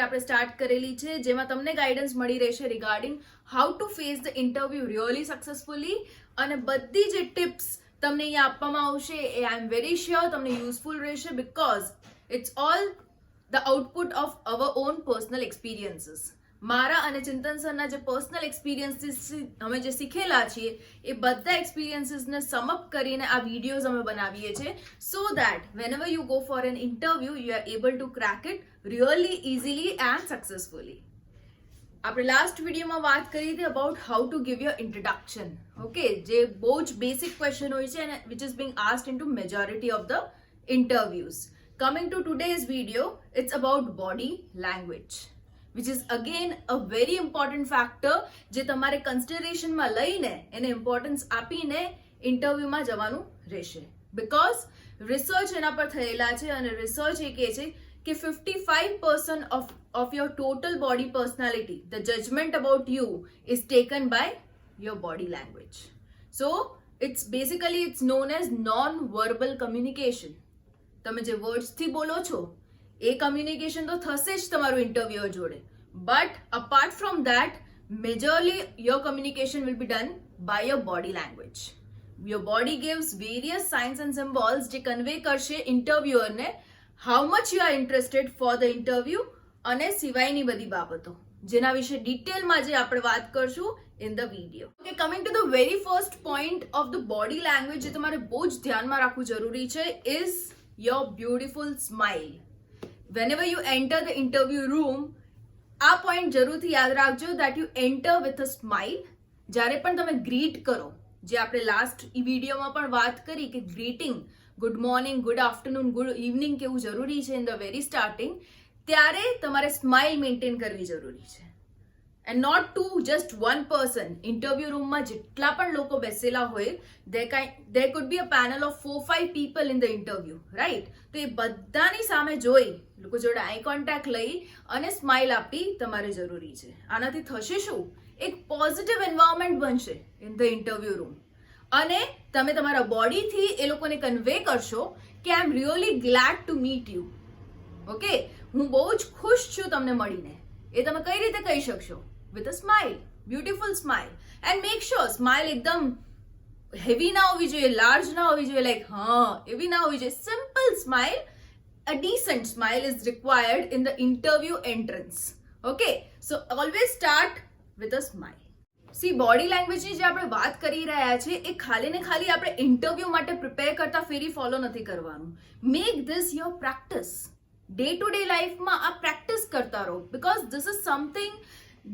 આપણે સ્ટાર્ટ કરેલી છે, જેમાં તમને ગાઈડન્સ મળી રહેશે regarding how to face the interview really successfully. અને બધી જે ટિપ્સ તમને અહીંયા આપવામાં આવશે એ આઈ એમ વેરી શ્યોર તમને યુઝફુલ રહેશે, because it's all the output of our own personal experiences. મારા અને ચિંતન સરના જે પર્સનલ એક્સપિરિયન્સીસ અમે જે શીખેલા છીએ એ બધા એક્સપિરિયન્સીસને સમઅપ કરીને આ વિડીયોઝ અમે બનાવીએ છીએ, so that whenever you go for an interview you are able to crack it really easily and successfully. આપણે લાસ્ટ વિડીયોમાં વાત કરી હતી about how to give your introduction. Okay, જે બહુ જ બેસિક ક્વેશ્ચન હોય છે અને which is being asked in to majority of the interviews. Coming to today's video, it's about body language, which is again a very important factor જે તમારે કન્સિડરેશનમાં લઈને એને ઇમ્પોર્ટન્સ આપીને ઇન્ટરવ્યુમાં જવાનું રહેશે. બિકોઝ રિસર્ચ એના પર થયેલા છે અને રિસર્ચ એ કહે છે કે 55% of your total body personality, the judgment about you is taken by your body language. So it's known as non-verbal communication. તમે જે વર્ડ્સથી બોલો છો એ કમ્યુનિકેશન તો થશે જ તમારું ઇન્ટરવ્યુઅર જોડે, but apart from that majorly your communication will be done by your body language. Your body gives various signs and symbols જે કન્વે કરશે ઇન્ટરવ્યુઅરને how much you are interested for the interview અને સિવાયની બધી બાબતો જેના વિશે ડિટેલમાં જે આપણે વાત કરશું in the video. Okay, coming to the very first point of the body language જે તમારે બહુ જ ધ્યાનમાં રાખવું જરૂરી છે is your beautiful smile. Whenever you enter the interview room, આ પોઈન્ટ જરૂરથી યાદ રાખજો that you enter with a smile. જ્યારે પણ તમે ગ્રીટ કરો, જે આપણે લાસ્ટ વિડીયોમાં પણ વાત કરી કે greeting good morning, good afternoon, good evening કેવું જરૂરી છે ઇન ધ વેરી સ્ટાર્ટિંગ, ત્યારે તમારે સ્માઇલ મેન્ટેન કરવી જરૂરી છે. And not to just one person. Interview રૂમમાં જેટલા પણ લોકો બેસેલા હોય, there could be a panel of 4-5 people in the interview, right? તો એ બધાની સામે જોઈ લોકો જોડે આઈ કોન્ટેક્ટ લઈ અને સ્માઇલ આપી તમારે જરૂરી છે. આનાથી થશે શું? એક પોઝિટિવ એન્વાયરમેન્ટ બનશે ઇન ધ ઇન્ટરવ્યુ રૂમ અને તમે તમારા બોડીથી એ લોકોને કન્વે કરશો કે I am really glad to meet you. Okay, હું બહુ જ ખુશ છું તમને મળીને. એ તમે કઈ રીતે કહી શકશો? with a smile, beautiful smile, and make sure smile એકદમ હેવી ના હોવી જોઈએ, લાર્જ ના હોવી જોઈએ, લાઈક એવી ના હોવી જોઈએ. Simple smile, a decent smile is required in the interview entrance. Okay, so always start with a smile. C body લેંગ્વેજની જે આપણે વાત કરી રહ્યા છીએ એ ખાલી ને ખાલી આપણે ઇન્ટરવ્યુ માટે પ્રિપેર કરતા ફેરી ફોલો નથી કરવાનું. Make this your practice. Day to day લાઈફમાં આ પ્રેક્ટિસ કરતા રહો, બિકોઝ ધીસ ઇઝ સમથિંગ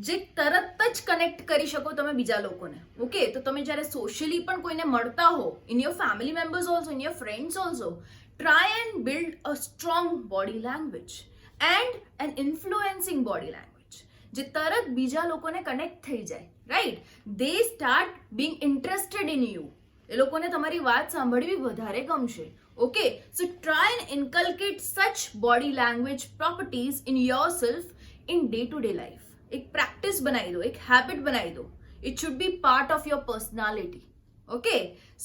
જે તરત જ કનેક્ટ કરી શકો તમે બીજા લોકોને. ઓકે, તો તમે જ્યારે સોશિયલી પણ કોઈને મળતા હો, in your family members also, in your friends also, try and build a strong body language and an influencing body language જે તરત બીજા લોકોને કનેક્ટ થઈ જાય, right? They start being interested in you. એ લોકોને તમારી વાત સાંભળવી વધારે ગમશે. Okay, so try and inculcate such body language properties in your self in day to day life. એક પ્રેક્ટિસ બનાવી દો, એક હેબિટ બનાવી દો. It should be part of your personality. Okay,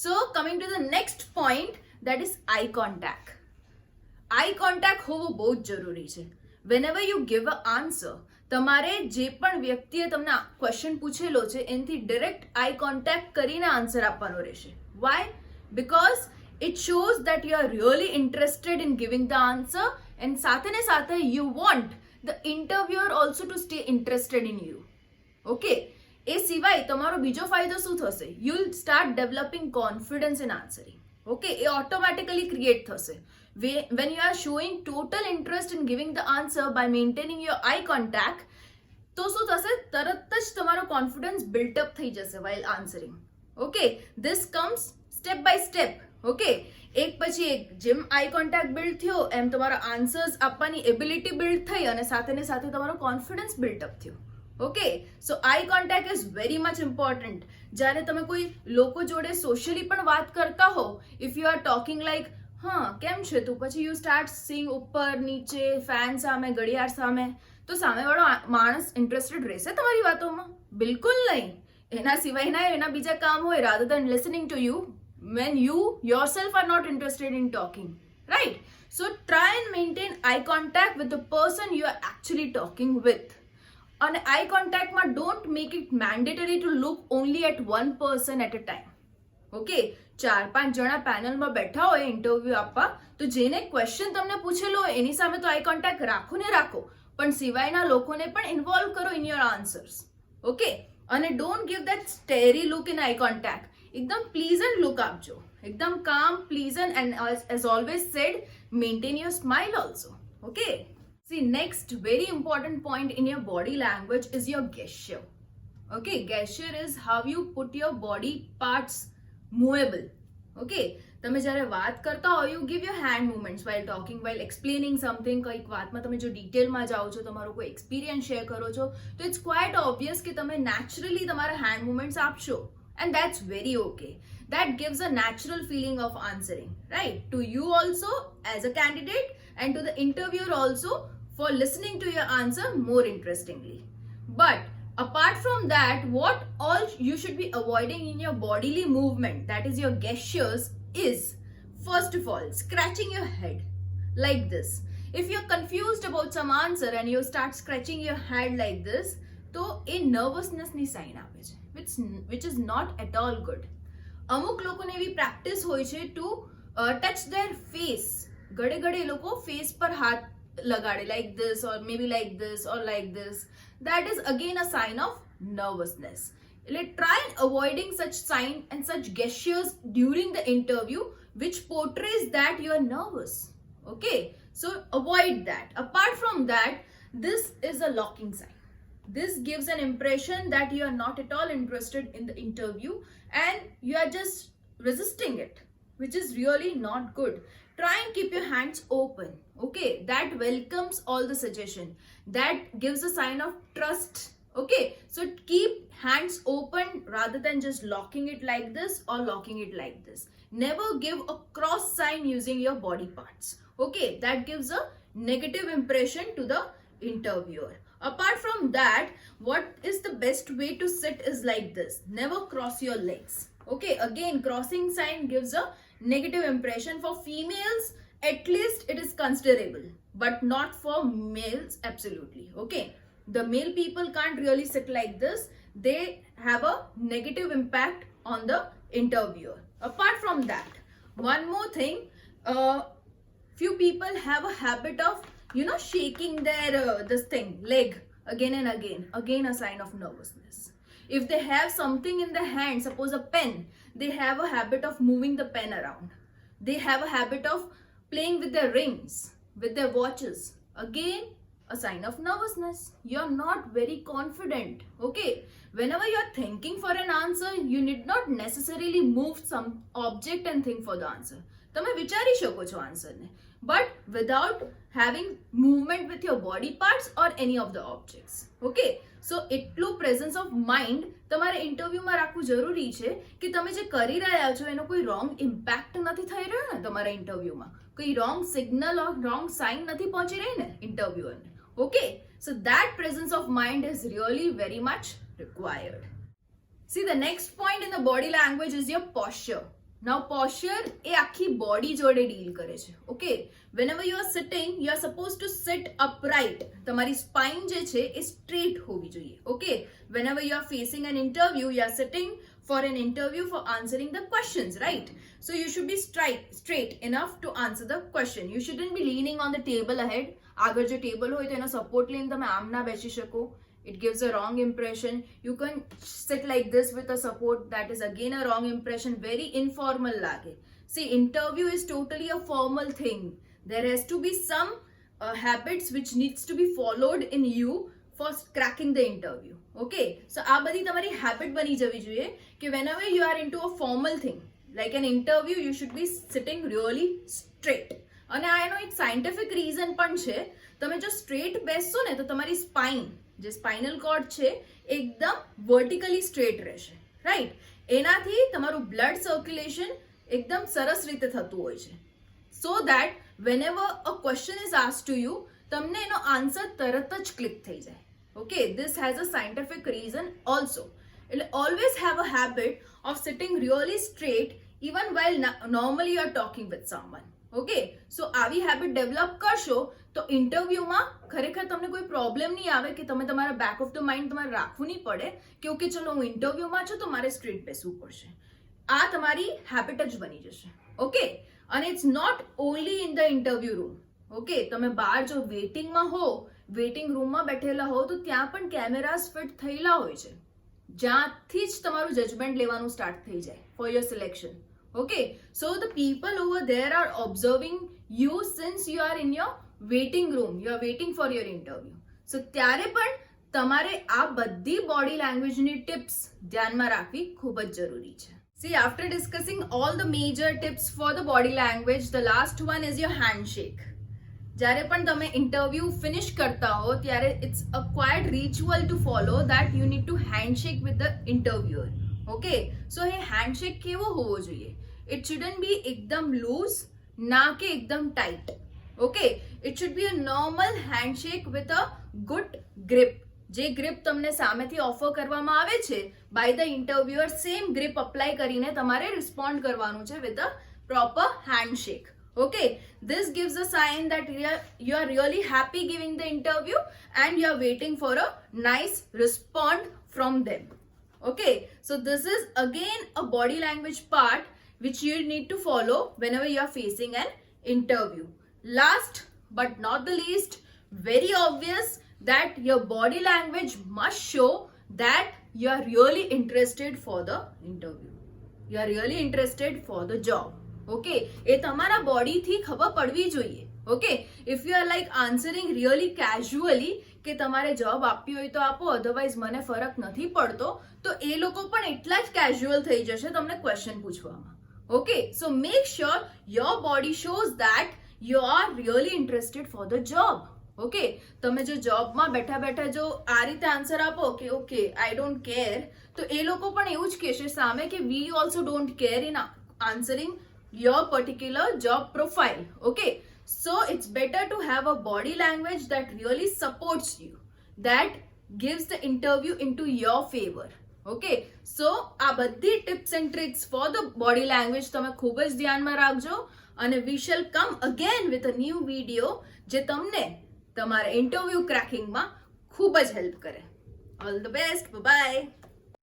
so coming to the next point, that is eye contact. Eye contact હોવો બહુ જ જરૂરી છે. Whenever you give a answer, તમારે જે પણ વ્યક્તિએ તમને ક્વેશ્ચન પૂછેલો છે એનાથી ડિરેક્ટ આઈ કોન્ટેક્ટ કરીને આન્સર આપવાનો રહેશે. Why? Because it shows that you are really interested in giving the answer and સાથે ને સાથે you want the interviewer also to stay interested in you. Okay, એ સિવાય તમારો બીજો ફાયદો શું થશે? You'll start developing confidence in answering. Okay, A automatically create થશે. When you are showing total interest in giving the answer by maintaining your eye contact, તો શું થશે? તરત જ તમારો કોન્ફિડન્સ બિલ્ટ અપ થઈ જશે while answering. Okay, this comes step by step. Okay, એક પછી એક જેમ આઈ કોન્ટેક્ટ બિલ્ડ થયો એમ તમારા આન્સર્સ આપવાની એબિલિટી બિલ્ડ થઈ અને સાથે ને સાથે તમારો કોન્ફિડન્સ બિલ્ટઅપ થયો. Okay, so eye contact is very much important. જ્યારે તમે કોઈ લોકો જોડે સોશિયલી પણ વાત કરતા હો, if you are talking like કેમ છે તું, પછી યુ સ્ટાર્ટ સીંગ ઉપર નીચે, ફેન સામે, ઘડિયાળ સામે, તો સામેવાળો માણસ ઇન્ટરેસ્ટેડ રહેશે તમારી વાતોમાં? બિલકુલ નહીં. એના સિવાયના એના બીજા કામ હોય rather than listening to you when you yourself are not interested in talking, right? So try and maintain eye contact with the person you are actually talking with. અને આઈ કોન્ટેક્ટમાં don't make it mandatory to look only at one person at a time. Okay, 4-5 જણા પેનલમાં બેઠા હોય interview આપવા, તો જેને question તમને પૂછેલો હોય એની સામે તો આઈ કોન્ટેક્ટ રાખો ને રાખો, પણ સિવાયના લોકોને પણ ઇન્વોલ્વ કરો ઇન યોર આન્સર્સ. ઓકે, અને don't give that stary look in eye contact. એકદમ પ્લીઝન્ટ લુક આપજો, એકદમ calm, pleasant, and as always said, maintain your smile also. Okay, see, next very important point in your body language is your gesture. Okay, gesture is how you put your body parts movable. Okay, તમે જ્યારે વાત કરતા હો, you give your hand movements while talking, while explaining something. કંઈક વાતમાં તમે જો ડિટેલમાં જાઓ છો, તમારો કોઈ એક્સપિરિયન્સ શેર કરો છો, તો ઇટ્સ ક્વાઇટ ઓબ્વિયસ કે તમે નેચરલી તમારા હેન્ડ મુવમેન્ટ્સ આપશો, and that's very okay. That gives a natural feeling of answering, right? To you also as a candidate, and to the interviewer also, for listening to your answer more interestingly. But apart from that, what all you should be avoiding in your bodily movement, that is your gestures, is first of all scratching your head like this. If you're confused about some answer and you start scratching your head like this, તો એ નર્વસનેસની sign આપે છે, which is not at all good. અમુક લોકોને એવી practice હોય છે two touch there face. ઘડે ઘડે એ લોકો ફેસ પર હાથ લગાડે, like this, or maybe like this, or like this. That is again a sign of nervousness. Try avoiding such sign and such gestures during the interview which portrays that you are nervous. Okay, so avoid that. Apart from that, this is a locking sign. This gives an impression that you are not at all interested in the interview and you are just resisting it, which is really not good. Try and keep your hands open. Okay, that welcomes all the suggestion. That gives a sign of trust. Okay, so keep hands open rather than just locking it like this or locking it like this. Never give a cross sign using your body parts. Okay, that gives a negative impression to the interviewer. Apart from that, what is the best way to sit is like this. Never cross your legs. Okay, again, crossing sign gives a negative impression. For females, at least it is considerable, but not for males, absolutely. Okay, the male people can't really sit like this. They have a negative impact on the interviewer. Apart from that, one more thing, few people have a habit of shaking their leg again and again a sign of nervousness. If they have something in their hand, suppose a pen, they have a habit of moving the pen around. They have a habit of playing with their rings, with their watches. Again, a sign of nervousness. You're not very confident. Okay, whenever you're thinking for an answer, you need not necessarily move some object and think for the answer. તમે વિચારી શકો છો આન્સરને, but without having movement with your body parts or any of the objects. Okay, so એટલું presence of mind તમારે ઇન્ટરવ્યુમાં રાખવું જરૂરી છે કે તમે જે કરી રહ્યા છો એનો કોઈ રોંગ ઇમ્પેક્ટ નથી થઈ રહ્યો ને તમારા ઇન્ટરવ્યુમાં, કોઈ wrong signal or wrong sign નથી પહોંચી રહી ને ઇન્ટરવ્યુઅરને. Okay, so that presence of mind is really very much required. See, the next point in the body language is your posture. Now, posture એ આખી બોડી જોડે ડીલ કરે છે. Okay, whenever you are sitting, you are supposed to sit upright. તમારી spine જે છે એ straight હોવી જોઈએ. Okay, whenever you are facing an interview, you are sitting for an interview for answering the questions, right? So you should be straight enough to answer the question. You shouldn't be leaning on the table ahead. આગળ જો table હોય તો એનો support લઈને તમે આમ ના બેસી શકો. It gives a wrong impression. You can sit like this with a support. That is again a wrong impression. Very informal lage. See, interview is totally a formal thing. There has to be some habits which needs to be followed in you for cracking the interview. Okay, so આ બધી તમારી habit બની જવી જોઈએ કે whenever you are into a formal thing like an interview, you should be sitting really straight. અને આ એનો એક સાયન્ટિફિક રીઝન પણ છે. તમે જો સ્ટ્રેટ બેસશો ને તો તમારી સ્પાઇન, જે સ્પાઇનલ કોર્ડ છે, એકદમ વર્ટિકલી સ્ટ્રેટ રહેશે, રાઈટ? એનાથી તમારું બ્લડ સર્ક્યુલેશન એકદમ સરસ રીતે થતું હોય છે. So that whenever a question is asked to you, તમને એનો આન્સર તરત જ ક્લિક થઈ જાય. Okay, this has a scientific reason also. એટલે always have a habit of sitting really straight even while normally you are talking with someone. Okay, so આવી habit develop કરશો તો ઇન્ટરવ્યુમાં ખરેખર તમને કોઈ પ્રોબ્લેમ નહીં આવે કે તમે તમારા બેક ઓફ ધ માઇન્ડ તમારે રાખવું નહીં પડે કે ઓકે ચલો હું ઇન્ટરવ્યુમાં છું તો મારે સ્ટ્રેટ બેસવું પડશે. આ તમારી હેબિટ જ બની જશે. ઓકે, અને it's not only in the interview room. Okay, તમે બહાર જો વેઇટિંગમાં હો, વેઇટિંગ રૂમમાં બેઠેલા હો તો ત્યાં પણ કેમેરાસ ફિટ થયેલા હોય છે, જ્યાંથી જ તમારું જજમેન્ટ લેવાનું સ્ટાર્ટ થઈ જાય for your selection. Okay, so the people over there are observing you since you are in your waiting room. You are waiting for your interview. So ત્યારે પણ તમારે આ બધી બોડી લેંગ્વેજની ટિપ્સ ધ્યાનમાં રાખવી ખૂબ જ જરૂરી છે. See, after discussing all the major tips for the body language, the last one is your handshake. જ્યારે પણ તમે ઇન્ટરવ્યુ ફિનિશ કરતા હો ત્યારે it's a quite ritual to follow that you need to handshake with the interviewer. Okay, so એ handshake કેવો હોવો જોઈએ? ઇટ શુડન્ટ બી એકદમ લૂઝ, ના કે એકદમ tight. Okay, it should be a normal handshake with a good grip. જે grip તમને સામેથી ઓફર કરવામાં આવે છે by the interviewer, same grip apply કરીને તમારે રિસ્પોન્ડ કરવાનું છે with a proper handshake. Okay, this gives a sign that you are really happy giving the interview and you are waiting for a nice response from them. Okay, so this is again a body language part which you need to follow whenever you are facing an interview. Last but not the least, very obvious that your body language must show that you are really interested for the interview. You are really interested for the job. Okay, એ તમારા બોડીથી ખબર પડવી જોઈએ. Okay, if you are like answering really casually કે તમારે જવાબ આપ્યો હોય તો આપો, અધરવાઇઝ મને ફરક નથી પડતો, તો એ લોકો પણ એટલા જ કેઝ્યુઅલ થઈ જશે તમને ક્વેશ્ચન પૂછવામાં. Okay, so make sure your body shows that you are really interested for the job. Okay, તમે જો જોબમાં બેઠા બેઠા જો આ રીતે આન્સર આપો કે ઓકે આઈ ડોન્ટ કેર, તો એ લોકો પણ એવું જ કહેશે સામે કે we also don't care in answering your particular job profile. Okay, so it's better to have a body language that really supports you, that gives the interview into your favor. Okay, so આ બધી tips and tricks for the body language તમે ખૂબ જ ધ્યાનમાં રાખજો, અને we shall come again with a new video જે તમને તમારા ઇન્ટરવ્યુ ક્રેકિંગમાં ખૂબ જ હેલ્પ કરે. All the best, bye bye.